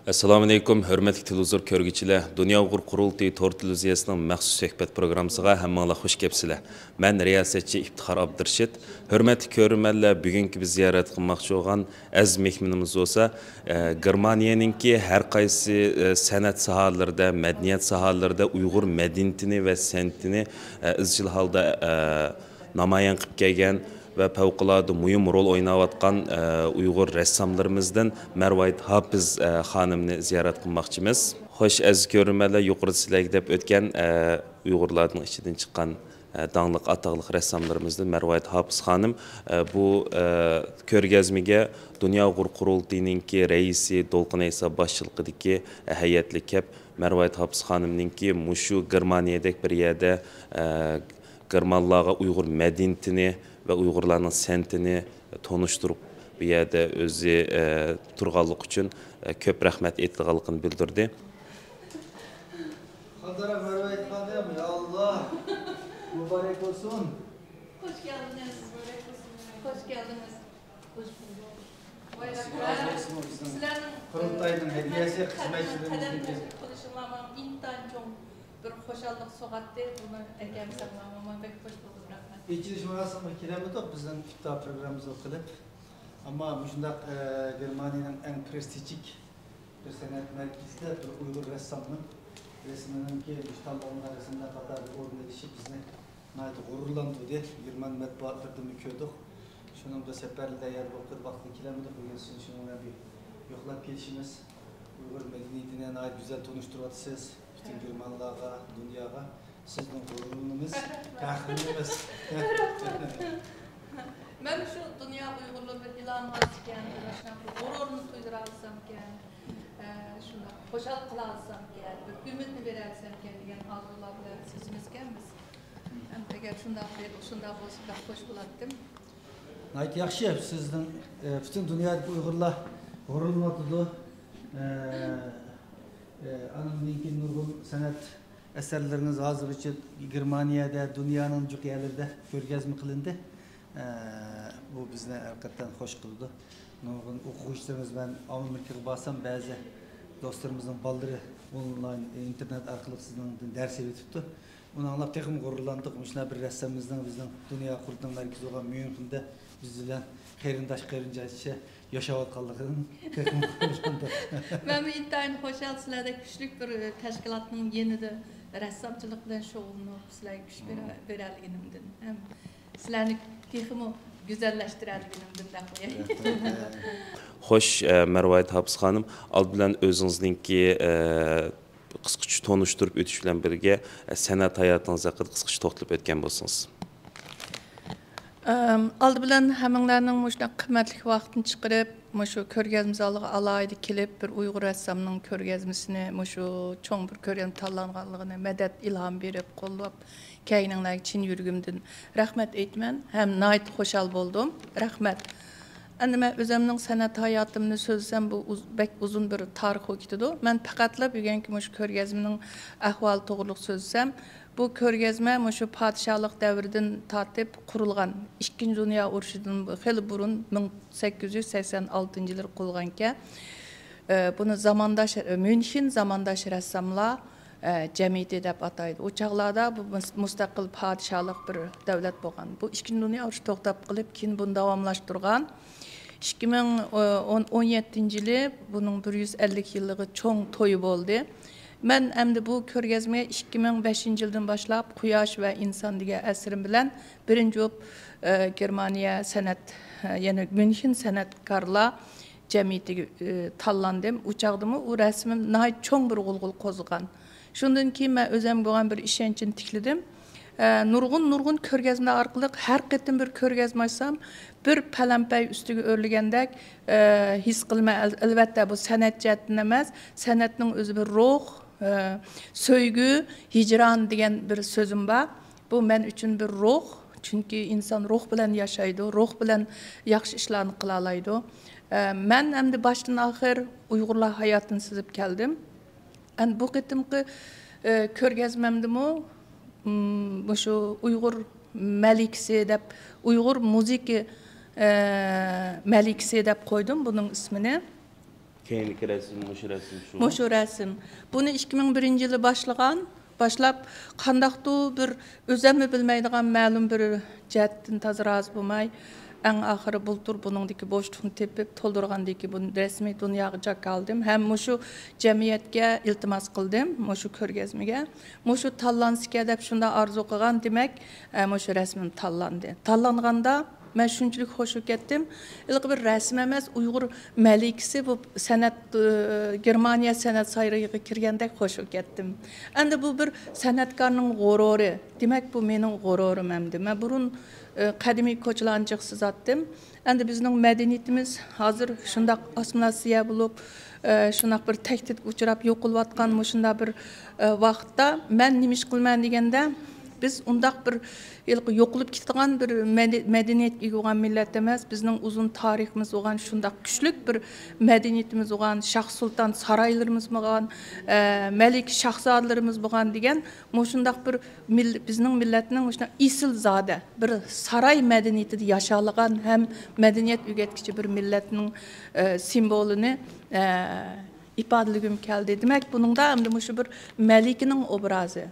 Assalamu alaykum, hörmətli televizor görgüçülər. Dünya Uyğur Qurultayı Tor televiziyasının məxsus söhbət proqramısına hammalar xoş gəlibsizlər. Mən riyasətçi İftixar Abdurşid. Hörmətli görürmənlər, bugünkü biz ziyaret qılmaqçı olan əziz mehmanımız olsa, Germaniyanınki hər qaysı sənət sahalarında, mədəniyyət sahalarında Uyğur mədəniyyətini və sənətini izchil halda namayan qılıb gələn ve fevkalade mühim rol oynayatkan Uyghur ressamlarımızdan Mervayet Hafız hanımını ziyaret kılmakçımız. Hoş az görünmeler yukarı sizlerle dep ötken Uygurların içinden çıkan dağlık atağlık ressamlarımızdan Mervayet Hafız hanım bu körgezmige Dünya Uyghur Qurultayı'nınki reisi Dolqun Eysa başçılıqıdaki heyetli kep Mervayet Hafız hanımınki muşu Germaniyadek bir yerde Germanlığa Uyghur medeniyetini ve Uygurların sentini tonuşturup bir yerde özü turğanlıq üçün köp rəhmət etdiğini bildirdi. Kadara Mervayet Hanım, ya Allah, mübarek olsun. Hoş geldiniz, mübarek olsun. Hoş geldiniz. Hoş bulduk. Bayraklar, sizlerin Kurultayının hediyesi hizmetçilerimizin. Konuşulmam, intan çok bir hoşallık soğattı. Bunu erken saklamama pek hoş bulduk. İçiliş mağazası makinemiz de bizden iftar programımızı kılıp ama müşündak Germaniyanın en prestijik bir sanat merkezinde bir Uygur ressamının resminin ki İstanbul'un arasında kadar bir orun edişi bizne naydı gururlandırdı. German matbuatlardan mükürdük. Şunun da seferli yer bakır vakti kilemde bugün sizin şununla bir yoklap gelişimiz Uygur medeniyetine ait güzel tanıştırıyorsunuz. Bütün Germanlığa, dünyaya. Sizin gururunuz, kahrınız. Ben şu dünya Uygurluğu bir ilan alırken, gururunu duyduralsam yani, şunda hoşal kılalsam yani, bir ümitini verelsem yani, diyen arzular bilen sözümüz gelmez. Eğer şunda olsun da hoş bulattım. Nayt yaxşı, sizin bütün dünyada Uygurlar gururlandı. Anamınki nurgul sanat eserleriniz hazır için Germaniyada, dünyanın çok yerlerde görgezme kılındı. Bu bizne hakikaten hoş kıldı. Nurgul okuyuşlarımız ben Amerika'ya bassam bazı dostlarımızın baldırı online internet arkalık sizden ders tuttu. Bunu anlap tekrar gururlandık. Müşna bir ressamımızdan bizden dünya kurulduğu merkezi olan Münih'de bizle xeyrindaş xeyrincaşça yaşavat kaldıklarının tekrar gururlandık. Ben bir intayın hoşal sizlerde küçük bir teşkilatının yeni de ressamçılık bilen şoğulunu sizlerge güç vererliğinimden. Hem sizlerini tekimi güzelleştirerliğinimden de koyayım. Hoş Mervayet Hafız hanım, alt bilen özünüzdeki qısqaça tonuşturup ötüş bilen birge sənət hayatınız haqqında qısqaça toxtalıb ötken bolsunuz. Aldı bilen həminlərinin müşuna qiymetli vaxtını çıxırıb, müşu körgezmizallığı alaydı kilip bir Uygur ressamının körgezmisini, müşu çoğun bir körgezmi tallanğanlığını medet ilham berip, qollab, kəyinіңlər için yürgümdün. Rəhmət eytmən, həm nayt xoşal boldum. Rəhmət. Endi men özümün sanat hayatımını sözsem bu bek uzun bir tarix okuydu. Men faqatla bugünkü muş körgezmenin ahval to'g'riliq sözsem bu körgezme muşu padişahlık devrinden tatip kurulgan. İkinci Dünya Uruşu'ndan xeyli burun 1886 yılı kurulganken bunu zamandaş Münih'in zamandaş ressamlar cemiyeti dep ataydı. O çağlarda bu müstakil padişahlık bir devlet bolgan. Bu İkinci Dünya Uruşu to'xtab qilib keyin bunu davamlaştırgan. 2017 yılı bunun 150 yıllığı çoğun toyu oldu. Ben hem bu körgezmeye 2005 yıldan başlayıp Kuyaş ve İnsan diye eserim bilen birinci Germaniya sanat yani Münih'in sanatkarla cemiyeti tallandım. Uçağdım o resmim nahit çoğun bir gulgul kozgan. Şundan ki ben özüm boğan bir işençin tikledim. Nurgun körgezme arkalık her ketim bir körgezmeysam bir pələmpəy üstüge örlügendek his qılma elbette bu sanat cihettin emez. Sanatның özü bir ruh, söygü, hicran diyen bir sözüm var. Bu men üçün bir ruh. Çünkü insan ruh bilen yaşaydı, ruh bilen yaxşı işlerini kılalaydı. Men hem de baştan ahir Uygurlar hayatını sizip geldim. Bu ketimki körgezmemdi mu? Şu Uygur Melikisi dep, Uygur müzik Melikisi dep koydum bunun ismini. Keyinlik resim, muş resim şu. Moşu resim. Bunu 2001 yılı başlap qandaqdı bir özəmmi bilməydiğən məlum bir cəhətdən taz razı bulmay. Ən axırı bultur bunundakı boşluğunu tepib toldurğandakı bu resmi dünyaga jakaldım. Hem moşu cəmiyyətə iltimas qıldım, moşu körgəzməyə. Moşu tallanskə dep şunda arzu qılğan demək, moşu resmim tallandı. Tallanğanda mən şunçilik xoşup getdim. İlk bir resim emas, Uyghur məlikisi bu sənət Germaniya sənət sayrığı kirgəndək xoşup getdim. Endi bu bir sənətkarның gururu. Demək bu mening gururum əmdi. Mən burun qədimi koçlancıqsız attım. Endi bizning mədəniyyətimiz hazır şundaq assimilasiya bulub, şundaq bir təhdid uçurab yo'qolayotgan şunda bir vaqtda mən nimish qilman deganda biz undaq bir yo'qolib ketgan bir medeniyetga bo'lgan millat emas, bizning uzun tariximiz bo'lgan shundaq kuchlik bir medeniyetimiz bo'lgan, Shah Sultan saroylarimiz bo'lgan, Malik shahzodalarimiz bo'lgan degan shundaq bir bizning millatning o'sha isil zoda bir saroy medeniyetida yashalgan ham medeniyet o'rgatkichi bir millatning simvolini ifodalagim keldi. Demak, buningda hamda shu bir malikining obrazi.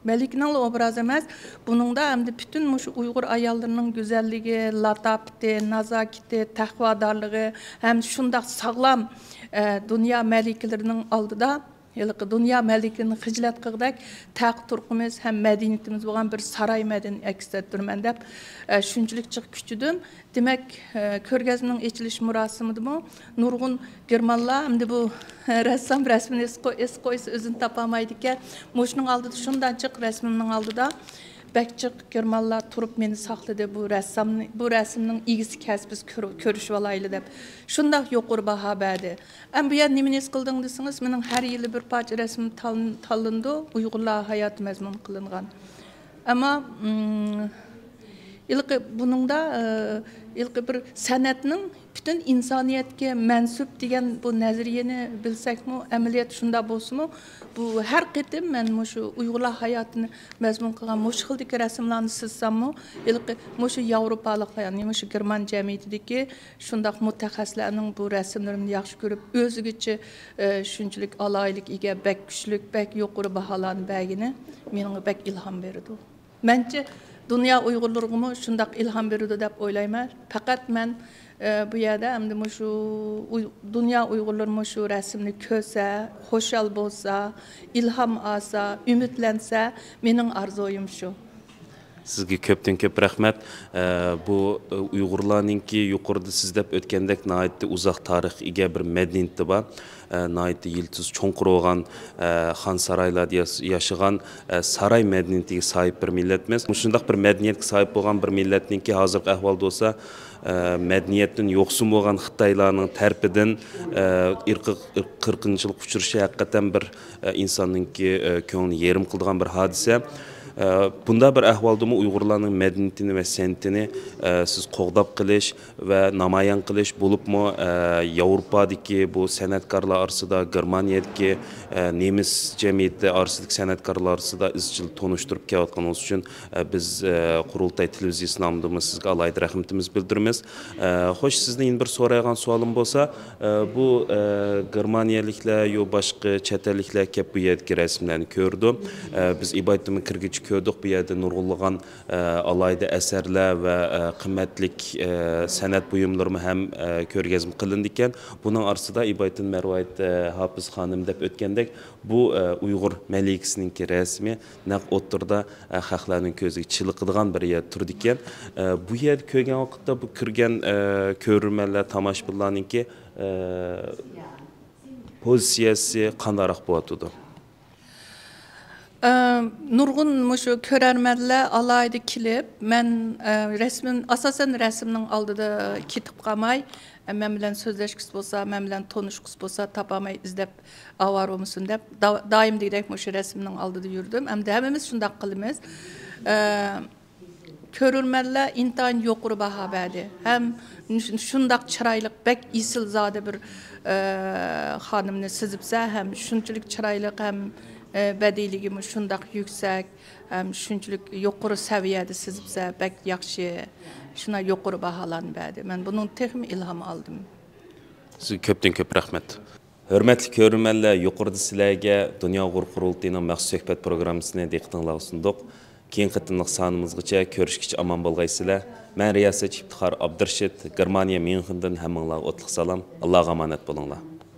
Melikning obrazı emas, buningda hamda bütün muş Uyghur ayollarının güzelliği, latafati, nazakati, taqvodorligi ham shundaq sog'lom dünya meliklərinin aldıda dünya melikinin xijlat qildik, taq turqimiz ham madaniyatimiz bo'lgan bir saroy madaniyati aks ettirman deb shunchalik chiq kuchdim. Demak, ko'rgazmaning ochilish murosimidimi nurg'un germanlar hamda bu rəssam resmini es qo'ysa o'zini topamaydi ekan. Mo'shuning oldida shundan chiq rasmimning oldida Bekçik germanlar turup meni saqladı bu resimning igisi kasbiz ko'rishib olayli deb. Shundaq yuqori baho berdi. Am bu yer nimani his qilding desangiz, mening har yili bir parcha rasmim tanlandi, Uyg'urlar hayot mazmun qilingan. Ammo ilqi buningda ilqi bir san'atning bütün insoniyatga mansub degan bu nazariyani bilsakmi, amaliyot shunda bo'lsa-mu, bu har qitim men shu Uyg'urlar hayotini mazmun qilgan shu xildagi rasmlarni sizsammi, ilqi shu Yevropaliklar, ya'ni shu German jamiyatidagi shundaq mutaxassislarning bu rasmlarini yaxshi ko'rib, o'zigacha shunchalik aloylik ega, bak kuchlik, bak yuqori baholarni bergini menga bak ilhom berdi. Mencha dünya Uyg'urlarga shundaq ilhom berdi deb o'ylayman. Faqat men bu yerda hamda shu dünya Uyg'urlar shu rasmni ko'rsa, xo'shal bo'lsa, ilhom olsa, umidlansa, mening arzuyim shu. Sizga ko'pdan ko'p rahmat. Bu Uyg'urlarningki yuqorida siz deb o'tgandek nihoyatda uzoq tarix ega bir madaniyati bor. Nihoyatda yiltiz cho'nqir bo'lgan xon saroylarda yashagan saroy madaniyatiga sahib bir millatmiz. Shundaq bir madaniyatga sahib bo'lgan bir millatningki hozirgi ahvolda bo'lsa, madaniyatdan yo'qsin bo'lgan Xitoylarning tarafidan qirqinchilik uchrashi haqiqatan bir insonningki ko'nglini yerim qiladigan bir hodisa. Bunda bir ahvoldami Uyg'urlarning madaniyatini va san'atini siz qo'g'dab qilish va namoyon qilish bo'libmi Yevropadagi bu san'atkorlar orasida, Germaniyadagi nemis jamiyati orasidagi san'atkorlar orasida izchil tonishtirib kelayotganimiz uchun biz Qurultay televiziyasi nomidan sizga alohida rahmatimiz bildiramiz. Xo'sh, sizdan bir so'raydigan savolim bo'lsa, bu Germaniyaliklar yo boshqa chet elliklar kelib bu yerdagi rasmlarni ko'rdi. Biz ibodatga kirgich ko'rdik, bu yerda nurg'unlagan alayda asarlar va qimmatlik san'at buyumlari ham ko'rgazma qilindi ekan. Buning orasida Iboyatun Marvoyit Hofiz xonim deb o'tgandek, bu Uyg'ur malikasining rasmi naq o'tirda xalqlarning ko'ziga chiliqadigan bir yer turdi ekan. Bu yer ko'rgan vaqtda bu kirgan ko'rurmanlar, tomoshabinlarningki pozitsiyasi qandaroq bo'lardi? Nurgun şu körermenler alaydı kilip, men resmin, asasen resminin aldıda kitip qamay, men bilen sözleşkisi bolsa, men bilen tonuşkisi bolsa, tapamay izlep avar olmuşsun dep, daim deyerek şu resminin aldıda yürüdüm. Hem de hemimiz şundak qılımız. Körürmenler intayin yuqori baha berdi. Hem şundak çıraylık, bek isil zade bir hanımını sizipse, hem şunçilik çıraylık, hem bədiyligimi şundaq yüksək, şunçilik yuqori səviyyədə sizibsə, bək yaxşı, şuna yuqori bahalarını berdi. Mən bunun texmi ilham aldım. Sizga ko'pdan ko'p rahmat. Hörmətli görürmənlər, yuqorida sizlərə Dünya Uyg'ur qurultayının məxsus söhbət proqramısını diqqətinizə sunduq. Keyin qıtınlıq sanımızgacha ko'rishgacha aman bo'lgaysizlar. Men riyosatchi İftixar Abdurshid, Germaniya Myunxendan hammanglarga o'tliq salom. Allohga omonat bo'linglar.